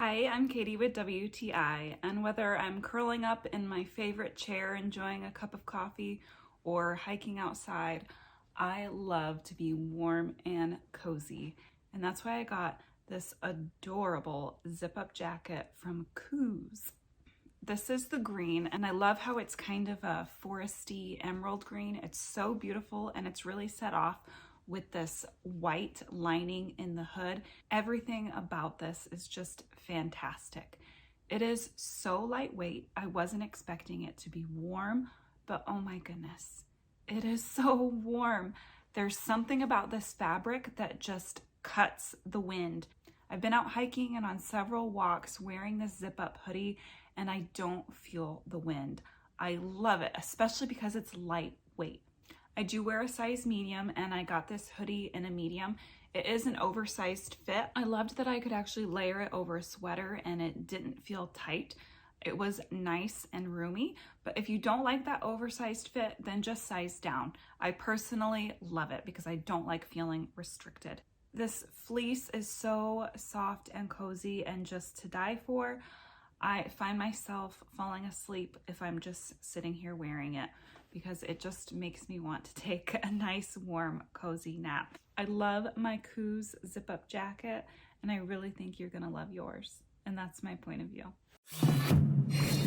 Hi, I'm Katie with WTI, and whether I'm curling up in my favorite chair enjoying a cup of coffee or hiking outside, I love to be warm and cozy. And that's why I got this adorable zip-up jacket from kooosin. This is the green, and I love how it's kind of a foresty emerald green. It's so beautiful, and it's really set off with this white lining in the hood. Everything about this is just fantastic. It is so lightweight. I wasn't expecting it to be warm, but oh my goodness, it is so warm. There's something about this fabric that just cuts the wind. I've been out hiking and on several walks wearing this zip-up hoodie, and I don't feel the wind. I love it, especially because it's lightweight. I do wear a size medium, and I got this hoodie in a medium. It is an oversized fit. I loved that I could actually layer it over a sweater and it didn't feel tight. It was nice and roomy, but if you don't like that oversized fit, then just size down. I personally love it because I don't like feeling restricted. This fleece is so soft and cozy and just to die for. I find myself falling asleep if I'm just sitting here wearing it because it just makes me want to take a nice, warm, cozy nap. I love my kooosin zip-up jacket, and I really think you're gonna love yours. And that's my point of view.